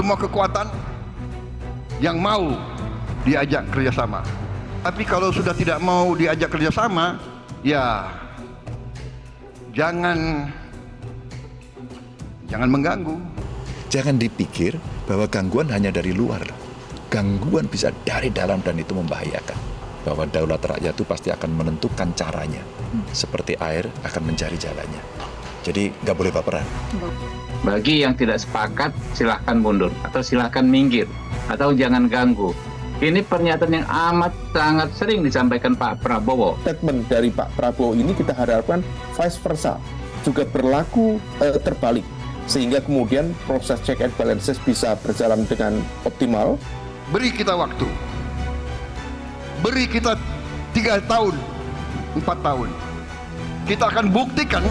semua kekuatan yang mau diajak kerjasama. Tapi kalau sudah tidak mau diajak kerjasama, ya jangan mengganggu. Jangan dipikir bahwa gangguan hanya dari luar. Gangguan bisa dari dalam dan itu membahayakan. Bahwa daulat rakyat itu pasti akan menentukan caranya. Seperti air akan mencari jalannya. Jadi nggak boleh baperan. Bagi yang tidak sepakat, silahkan mundur atau silahkan minggir atau jangan ganggu. Ini pernyataan yang amat sangat sering disampaikan Pak Prabowo. Statement dari Pak Prabowo ini kita harapkan vice versa, juga berlaku terbalik. Sehingga kemudian proses check and balances bisa berjalan dengan optimal. Beri kita waktu. Beri kita 3 tahun, 4 tahun. Kita akan buktikan.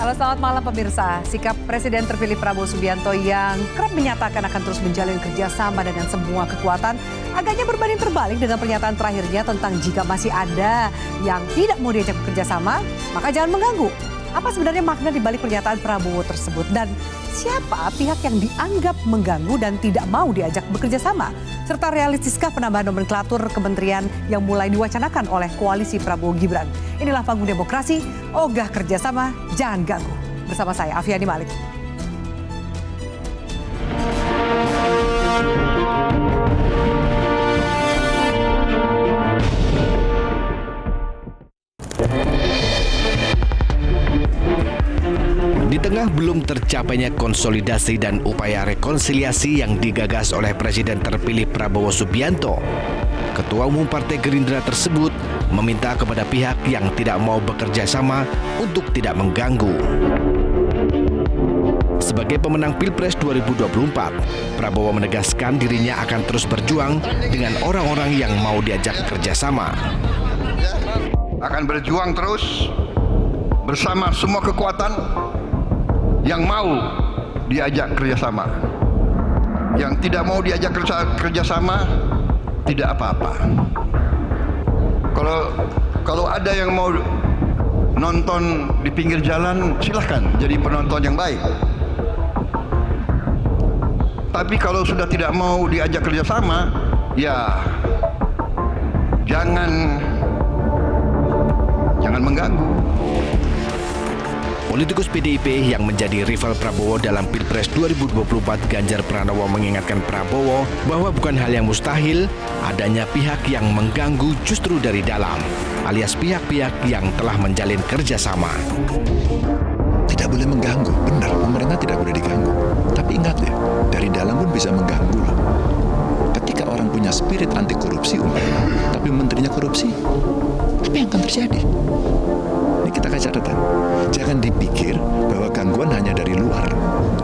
Halo, selamat malam pemirsa. Sikap Presiden terpilih Prabowo Subianto yang kerap menyatakan akan terus menjalin kerjasama dengan semua kekuatan agaknya berbanding terbalik dengan pernyataan terakhirnya tentang jika masih ada yang tidak mau diajak bekerjasama, maka jangan mengganggu. Apa sebenarnya makna di balik pernyataan Prabowo tersebut? Dan siapa pihak yang dianggap mengganggu dan tidak mau diajak bekerja sama? Serta realistiskah penambahan nomenklatur kementerian yang mulai diwacanakan oleh koalisi Prabowo Gibran? Inilah Panggung Demokrasi, ogah kerjasama, jangan ganggu. Bersama saya, Afiani Malik. Di tengah belum tercapainya konsolidasi dan upaya rekonsiliasi yang digagas oleh Presiden terpilih Prabowo Subianto, Ketua Umum Partai Gerindra tersebut meminta kepada pihak yang tidak mau bekerja sama untuk tidak mengganggu. Sebagai pemenang Pilpres 2024, Prabowo menegaskan dirinya akan terus berjuang dengan orang-orang yang mau diajak kerjasama. Akan berjuang terus bersama semua kekuatan yang mau diajak kerjasama. Yang tidak mau diajak kerjasama, tidak apa-apa. Kalau ada yang mau nonton di pinggir jalan, silahkan jadi penonton yang baik. Tapi kalau sudah tidak mau diajak kerjasama, ya jangan mengganggu. Politikus PDIP yang menjadi rival Prabowo dalam Pilpres 2024, Ganjar Pranowo, mengingatkan Prabowo bahwa bukan hal yang mustahil adanya pihak yang mengganggu justru dari dalam, alias pihak-pihak yang telah menjalin kerjasama. Tidak boleh mengganggu, benar, pemerintah tidak boleh diganggu. Tapi ingat ya, dari dalam pun bisa mengganggu loh. Ketika orang punya spirit anti korupsi tapi menterinya korupsi, apa yang akan terjadi? Ini kita kasih catatan. Jangan dipikir bahwa gangguan hanya dari luar.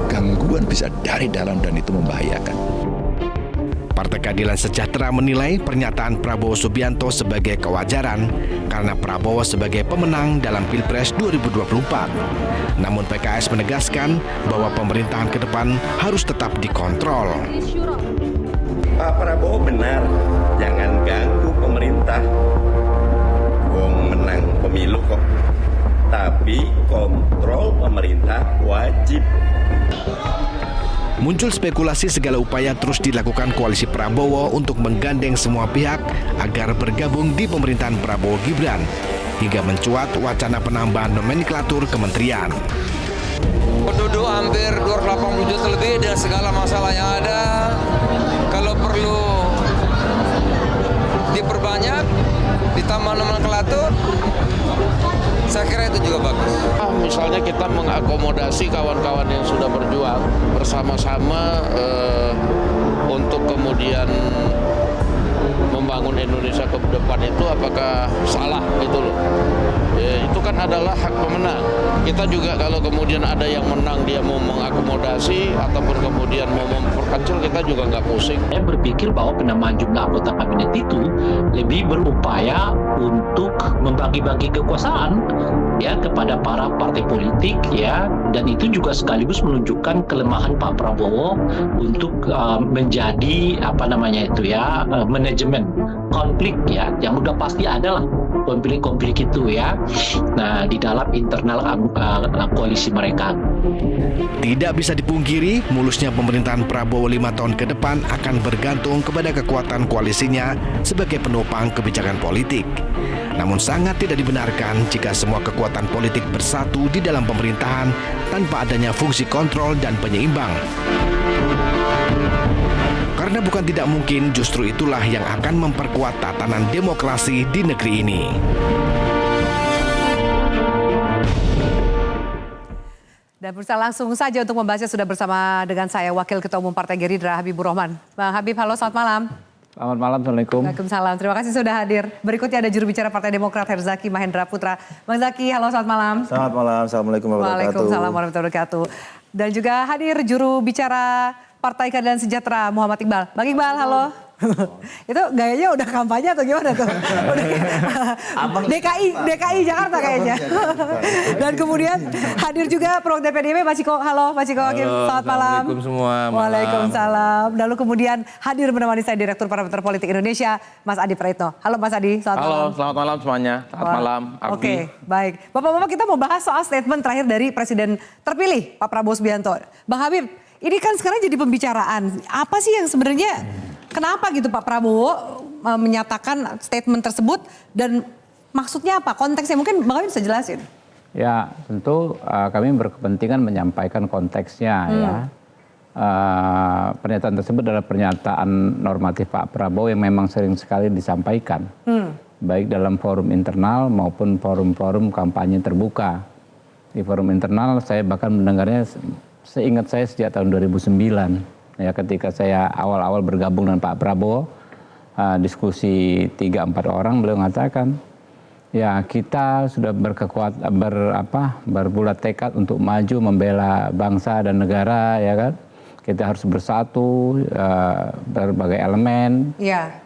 Gangguan bisa dari dalam dan itu membahayakan. Partai Keadilan Sejahtera menilai pernyataan Prabowo Subianto sebagai kewajaran karena Prabowo sebagai pemenang dalam Pilpres 2024. Namun PKS menegaskan bahwa pemerintahan ke depan harus tetap dikontrol. Pak Prabowo benar, jangan ganggu pemerintah. Wong menang pemilu kok. Tapi kontrol pemerintah wajib. Muncul spekulasi segala upaya terus dilakukan koalisi Prabowo untuk menggandeng semua pihak agar bergabung di pemerintahan Prabowo Gibran, hingga mencuat wacana penambahan nomenklatur kementerian. Penduduk hampir 280 juta lebih dengan segala masalah yang ada, kalau perlu diperbanyak, ditambah nomenklatur, saya kira itu juga bagus. Misalnya kita mengakomodasi kawan-kawan yang sudah berjuang bersama-sama untuk kemudian membangun Indonesia ke depan itu apakah salah gitu loh. Ya, itu kan adalah hak pemenang. Kita juga kalau kemudian ada yang menang dia mau mengakomodasi ataupun kemudian mau memperkecil, kita juga nggak pusing. Saya berpikir bahwa penambahan jumlah anggota kabinet itu lebih berupaya untuk membagi-bagi kekuasaan ya kepada para partai politik ya, dan itu juga sekaligus menunjukkan kelemahan Pak Prabowo untuk menjadi manajemen konflik ya, yang udah pasti ada lah konflik-konflik itu ya. Nah, di dalam internal koalisi mereka. Tidak bisa dipungkiri, mulusnya pemerintahan Prabowo 5 tahun ke depan akan bergantung kepada kekuatan koalisinya sebagai penopang kebijakan politik. Namun sangat tidak dibenarkan jika semua kekuatan politik bersatu di dalam pemerintahan tanpa adanya fungsi kontrol dan penyeimbang. Karena bukan tidak mungkin, justru itulah yang akan memperkuat tatanan demokrasi di negeri ini. Dan berusaha langsung saja untuk membahasnya sudah bersama dengan saya, Wakil Ketua Umum Partai Gerindra, Habibur Rahman. Bang Habib, halo, selamat malam. Selamat malam, Assalamualaikum. Waalaikumsalam, terima kasih sudah hadir. Berikutnya ada juru bicara Partai Demokrat, Herzaki Mahendra Putra. Bang Zaki, halo, selamat malam. Selamat malam, Assalamualaikum warahmatullahi wabarakatuh. Waalaikumsalam warahmatullahi wabarakatuh. Dan juga hadir juru bicara Partai Keadilan Sejahtera, Muhammad Iqbal. Bang Iqbal, halo. Itu gayanya udah kampanye atau gimana tuh? DKI Jakarta kayaknya. Dan kemudian hadir juga perwakilan PDIP, Pak Ciko. Halo Pak Ciko Hakim, selamat malam. Assalamualaikum semua. Waalaikumsalam. Lalu kemudian hadir menemani saya Direktur Parameter Politik Indonesia, Mas Adi Praitno. Halo Mas Adi, selamat malam. Halo, selamat malam semuanya. Selamat malam, Ardi. Oke, baik. Bapak-bapak, kita mau bahas soal statement terakhir dari Presiden terpilih, Pak Prabowo Subianto. Bang Habib, ini kan sekarang jadi pembicaraan. Apa sih yang sebenarnya, kenapa gitu Pak Prabowo menyatakan statement tersebut dan maksudnya apa? Konteksnya mungkin Bang Habib bisa jelasin. Ya, tentu kami berkepentingan menyampaikan konteksnya ya. Pernyataan tersebut adalah pernyataan normatif Pak Prabowo yang memang sering sekali disampaikan. Baik dalam forum internal maupun forum-forum kampanye terbuka. Di forum internal saya bahkan mendengarnya, seingat saya sejak tahun 2009. Ya, ketika saya awal-awal bergabung dengan Pak Prabowo, diskusi 3-4 orang, beliau mengatakan, ya kita sudah berbulat tekad untuk maju membela bangsa dan negara, ya kan. Kita harus bersatu, berbagai elemen. Iya.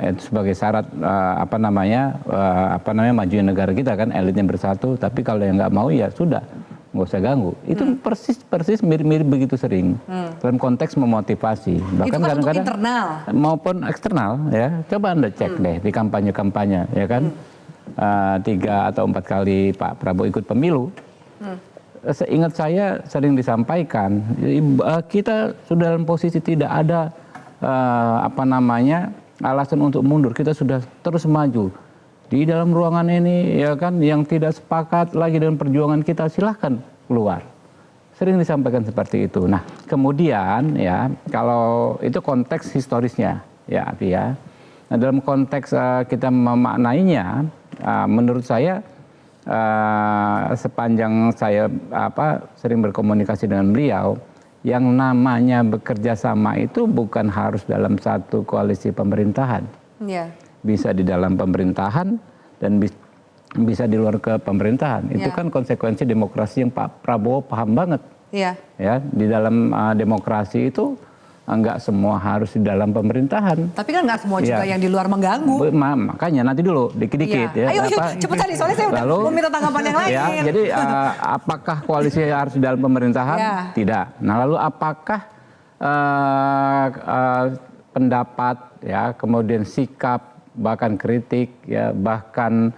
Itu sebagai syarat majunya negara kita kan, elitnya bersatu. Tapi kalau yang nggak mau ya sudah, nggak usah ganggu. Itu persis mirip-mirip begitu sering dalam konteks memotivasi. Bahkan itu kan untuk internal maupun eksternal ya. Coba Anda cek deh di kampanye-kampanye ya kan. 3 atau 4 kali Pak Prabowo ikut pemilu. Seingat saya sering disampaikan, kita sudah dalam posisi tidak ada alasan untuk mundur. Kita sudah terus maju. Di dalam ruangan ini ya kan, yang tidak sepakat lagi dengan perjuangan kita silahkan keluar. Sering disampaikan seperti itu. Nah kemudian ya, kalau itu konteks historisnya ya, Nah, dalam konteks kita memaknainya, menurut saya sepanjang saya sering berkomunikasi dengan beliau, yang namanya bekerja sama itu bukan harus dalam satu koalisi pemerintahan. Yeah. Bisa di dalam pemerintahan dan bisa di luar ke pemerintahan. Itu kan konsekuensi demokrasi yang Pak Prabowo paham banget. Ya, di dalam demokrasi itu enggak semua harus di dalam pemerintahan. Tapi kan enggak semua juga yang di luar mengganggu. Makanya nanti dulu dikit-dikit ya. Ayo cepat tadi, soalnya saya udah mau minta tanggapan yang lain. Ya, jadi apakah koalisi harus di dalam pemerintahan? Tidak. Nah lalu apakah pendapat ya, kemudian sikap, bahkan kritik ya, bahkan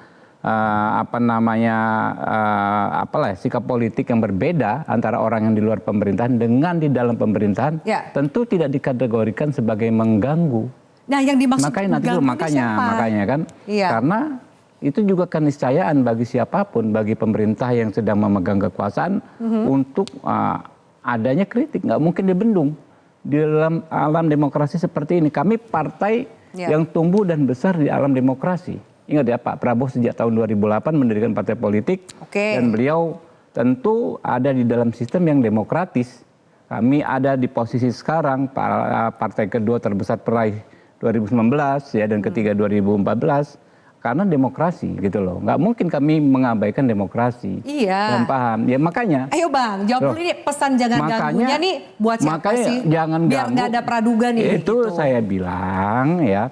sikap politik yang berbeda antara orang yang di luar pemerintahan dengan di dalam pemerintahan tentu tidak dikategorikan sebagai mengganggu. Nah, yang dimaksud makanya kan, karena itu juga keniscayaan bagi siapapun, bagi pemerintah yang sedang memegang kekuasaan untuk adanya kritik, nggak mungkin dibendung. Di dalam alam demokrasi seperti ini, kami partai yang tumbuh dan besar di alam demokrasi. Ingat ya, Pak Prabowo sejak tahun 2008 mendirikan partai politik, dan beliau tentu ada di dalam sistem yang demokratis. Kami ada di posisi sekarang, partai kedua terbesar peraih 2019 ya dan ketiga 2014 karena demokrasi gitu loh. Nggak mungkin kami mengabaikan demokrasi. Iya. Dan paham. Ya makanya. Ayo Bang, jawab dulu nih pesan jangan ganggunya nih buat siapa sih? Jangan biar nggak ada praduga nih. Itu gitu. Saya bilang ya.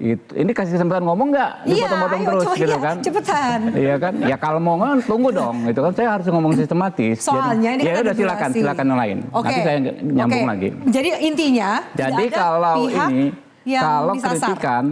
Ini kasih kesempatan ngomong nggak? Dipotong-potong terus gitu kan? Cepetan. Iya kan? Ya kalau mau tunggu dong. Itu kan saya harus ngomong sistematis. Soalnya ini ya kan udah silakan yang lain. Nanti saya nyambung lagi. Jadi intinya. Jadi kalau ini kalau disasar. kritikan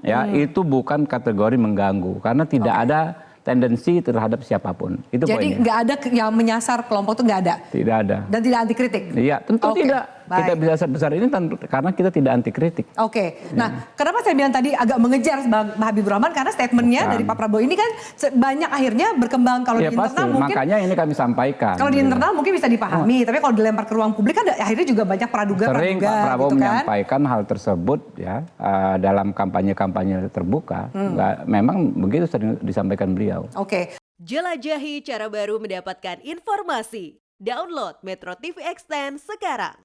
ya itu bukan kategori mengganggu karena tidak ada tendensi terhadap siapapun. Itu jadi poinnya. nggak ada yang menyasar kelompok itu nggak ada. Tidak ada. Dan tidak anti kritik. Iya tentu tidak. Baik. Kita bisa sebesar ini karena kita tidak anti kritik. Oke. Nah, kenapa saya bilang tadi agak mengejar Bang Habibur Rahman karena statementnya dari Pak Prabowo ini kan banyak akhirnya berkembang kalau ya, di internal pasti. mungkin. Makanya ini kami sampaikan. Kalau di internal mungkin bisa dipahami, tapi kalau dilempar ke ruang publik kan akhirnya juga banyak praduga. Sering Pak Prabowo gitu kan? menyampaikan hal tersebut ya dalam kampanye-kampanye terbuka. Memang begitu sering disampaikan beliau. Oke. Jelajahi cara baru mendapatkan informasi. Download Metro TV Extend sekarang.